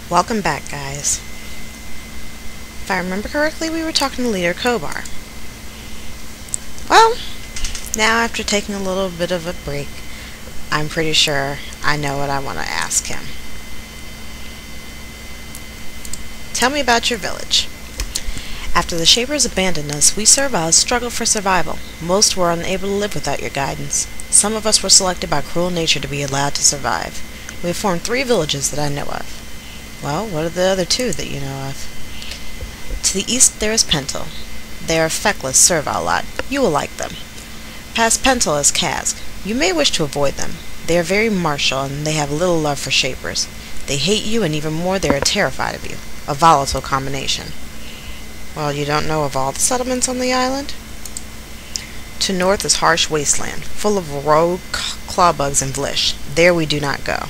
Welcome back, guys. If I remember correctly, we were talking to Leader Kobar. Well, now after taking a little bit of a break, I'm pretty sure I know what I want to ask him. Tell me about your village. After the Shapers abandoned us, we serviles struggled for survival. Most were unable to live without your guidance. Some of us were selected by cruel nature to be allowed to survive. We have formed 3 villages that I know of. Well, what are the other 2 that you know of? To the east there is Pentel. They are a feckless, servile lot. You will like them. Past Pentel is Kask. You may wish to avoid them. They are very martial, and they have little love for Shapers. They hate you, and even more, they are terrified of you. A volatile combination. Well, you don't know of all the settlements on the island? To north is harsh wasteland, full of rogue clawbugs and vlish. There we do not go.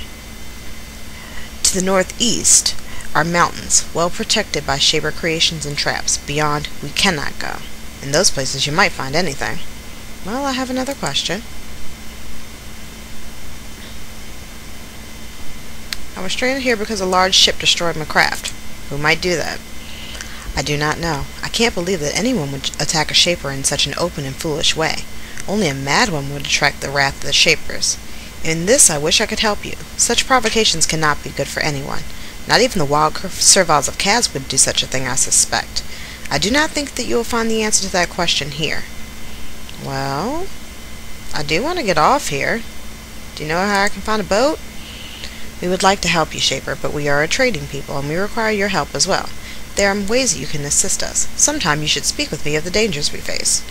To the northeast are mountains, well protected by Shaper creations and traps. Beyond, we cannot go. In those places you might find anything. Well, I have another question. I was stranded here because a large ship destroyed my craft. Who might do that? I do not know. I can't believe that anyone would attack a Shaper in such an open and foolish way. Only a mad one would attract the wrath of the Shapers. In this I wish I could help you. Such provocations cannot be good for anyone. Not even the wild serviles of Kaz would do such a thing, I suspect. I do not think that you will find the answer to that question here. Well, I do want to get off here. Do you know how I can find a boat? We would like to help you, Shaper, but we are a trading people, and we require your help as well. There are ways that you can assist us. Sometime you should speak with me of the dangers we face.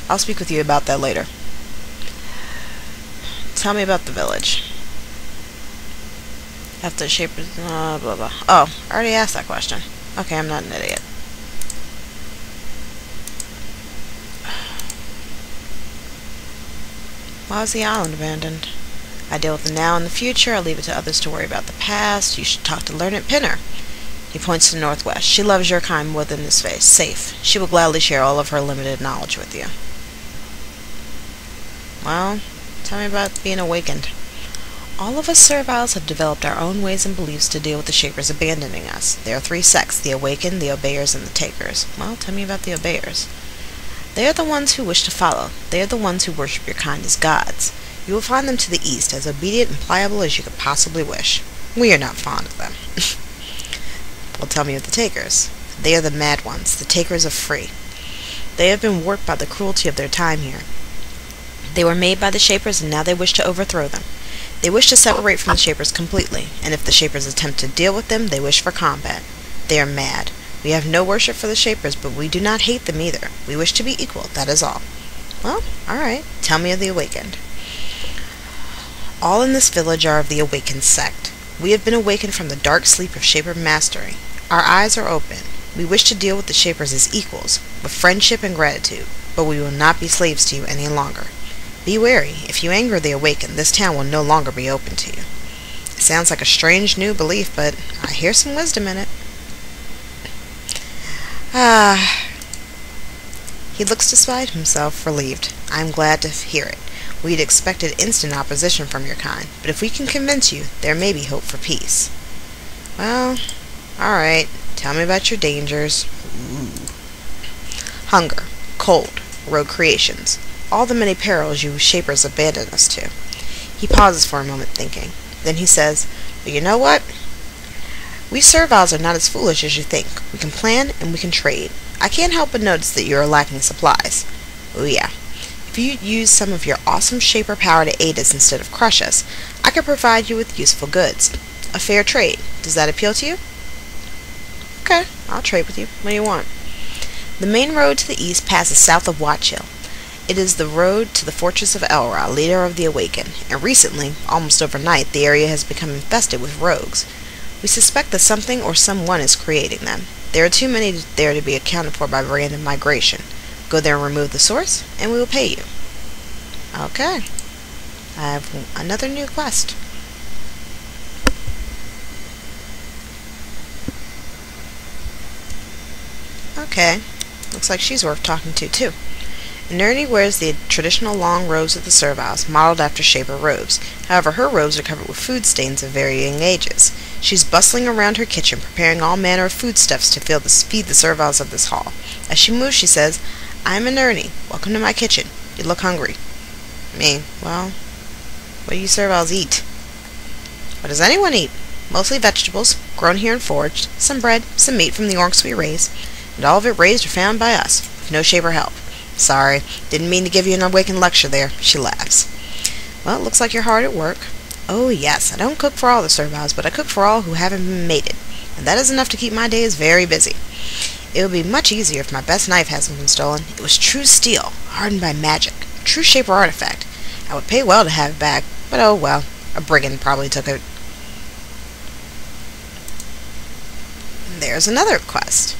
I'll speak with you about that later. Tell me about the village. After Shapers, blah blah. Oh, I already asked that question. Okay, I'm not an idiot. Why was the island abandoned? I deal with the now and the future. I leave it to others to worry about the past. You should talk to Learned Pinner. He points to the northwest. She loves your kind more than this face. Safe. She will gladly share all of her limited knowledge with you. Well, tell me about being awakened. All of us serviles have developed our own ways and beliefs to deal with the Shapers abandoning us. There are 3 sects, the Awakened, the Obeyers, and the Takers. Well, tell me about the Obeyers. They are the ones who wish to follow. They are the ones who worship your kind as gods. You will find them to the east, as obedient and pliable as you could possibly wish. We are not fond of them. Well, tell me of the Takers. They are the mad ones, the takers of free. They have been warped by the cruelty of their time here. They were made by the Shapers, and now they wish to overthrow them. They wish to separate from the Shapers completely, and if the Shapers attempt to deal with them, they wish for combat. They are mad. We have no worship for the Shapers, but we do not hate them either. We wish to be equal, that is all. Well, alright. Tell me of the Awakened. All in this village are of the Awakened sect. We have been awakened from the dark sleep of Shaper mastery. Our eyes are open. We wish to deal with the Shapers as equals, with friendship and gratitude, but we will not be slaves to you any longer. Be wary. If you anger the Awakened, this town will no longer be open to you. It sounds like a strange new belief, but I hear some wisdom in it. He looks despite himself, relieved. I am glad to hear it. We had expected instant opposition from your kind, but if we can convince you, there may be hope for peace. Well, alright. Tell me about your dangers. Hunger, cold, rogue creations. All the many perils you Shapers abandon us to. He pauses for a moment, thinking. Then he says, but you know what? We serviles are not as foolish as you think. We can plan and we can trade. I can't help but notice that you are lacking supplies. Oh yeah. If you use some of your awesome Shaper power to aid us instead of crush us, I could provide you with useful goods. A fair trade. Does that appeal to you? Okay, I'll trade with you. What do you want? The main road to the east passes south of Watch Hill. It is the road to the fortress of Elra, leader of the Awakened, and recently, almost overnight, the area has become infested with rogues. We suspect that something or someone is creating them. There are too many there to be accounted for by random migration. Go there and remove the source, and we will pay you. Okay. I have another new quest. Okay. Looks like she's worth talking to, too. Nerni wears the traditional long robes of the serviles, modeled after Shaper robes. However, her robes are covered with food stains of varying ages. She's bustling around her kitchen, preparing all manner of foodstuffs to feed the serviles of this hall. As she moves, she says, "I'm a Nerni. Welcome to my kitchen. You look hungry." Me, well, what do you serviles eat? What does anyone eat? Mostly vegetables, grown here and foraged, some bread, some meat from the orcs we raise, and all of it raised or found by us, with no Shaper help. Sorry, didn't mean to give you an awakened lecture there. She laughs. Well, it looks like you're hard at work. Oh yes, I don't cook for all the serviles, but I cook for all who haven't been mated, and that is enough to keep my days very busy. It would be much easier if my best knife hasn't been stolen. It was true steel, hardened by magic, a true Shaper artifact. I would pay well to have it back, but oh well, a brigand probably took it. There's another quest.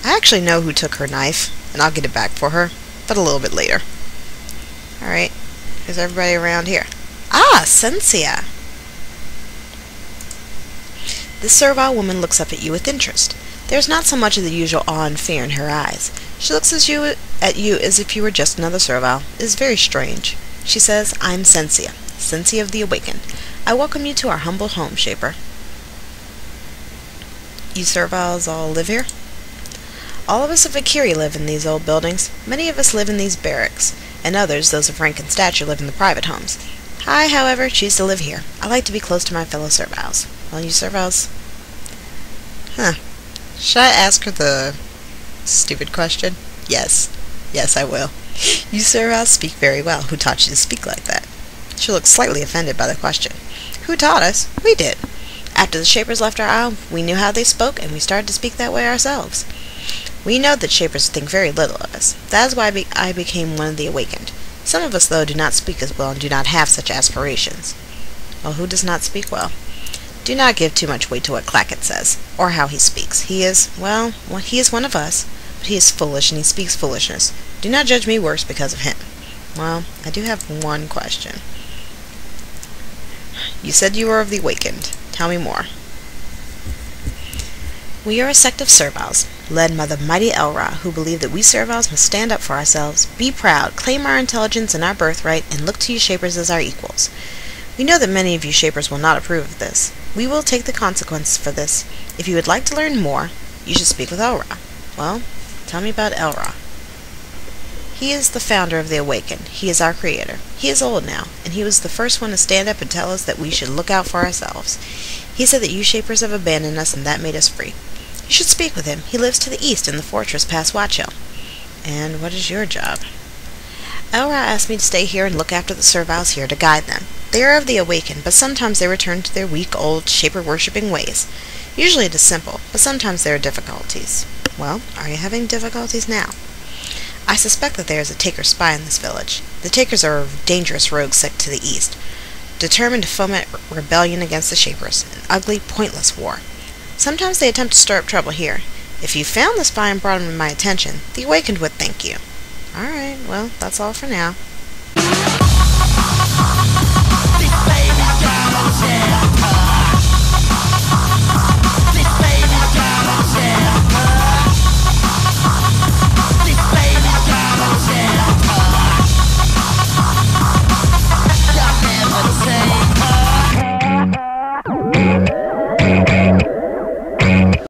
I actually know who took her knife, and I'll get it back for her, but a little bit later. Alright, is everybody around here? Ah, Sensia! This servile woman looks up at you with interest. There's not so much of the usual awe and fear in her eyes. She looks at you as if you were just another servile. It is very strange. She says, "I'm Sensia, Sensia of the Awakened. I welcome you to our humble home, Shaper." You serviles all live here? All of us of Vakkiri live in these old buildings. Many of us live in these barracks, and others, those of rank and stature, live in the private homes. I, however, choose to live here. I like to be close to my fellow serviles. Well, you serviles... Should I ask her the stupid question? Yes. Yes, I will. You serviles speak very well. Who taught you to speak like that? She looks slightly offended by the question. Who taught us? We did. After the Shapers left our isle, we knew how they spoke, and we started to speak that way ourselves. We know that Shapers think very little of us. That is why I became one of the Awakened. Some of us, though, do not speak as well and do not have such aspirations. Well, who does not speak well? Do not give too much weight to what Clackett says, or how he speaks. He is, well, he is one of us, but he is foolish and he speaks foolishness. Do not judge me worse because of him. Well, I do have one question. You said you were of the Awakened. Tell me more. We are a sect of serviles, led by the mighty Elra, who believe that we serviles must stand up for ourselves, be proud, claim our intelligence and our birthright, and look to you Shapers as our equals. We know that many of you Shapers will not approve of this. We will take the consequences for this. If you would like to learn more, you should speak with Elra. Well, tell me about Elra. He is the founder of the Awakened. He is our creator. He is old now, and he was the first one to stand up and tell us that we should look out for ourselves. He said that you Shapers have abandoned us, and that made us free. You should speak with him. He lives to the east in the fortress past Watch Hill. And what is your job? Elra asked me to stay here and look after the serviles here to guide them. They are of the Awakened, but sometimes they return to their weak, old, Shaper-worshipping ways. Usually it is simple, but sometimes there are difficulties. Well, are you having difficulties now? I suspect that there is a Taker spy in this village. The Takers are a dangerous rogue sect to the east, determined to foment rebellion against the Shapers, an ugly, pointless war. Sometimes they attempt to stir up trouble here. If you found the spy and brought him to my attention, the Awakened would thank you. Alright, well, that's all for now.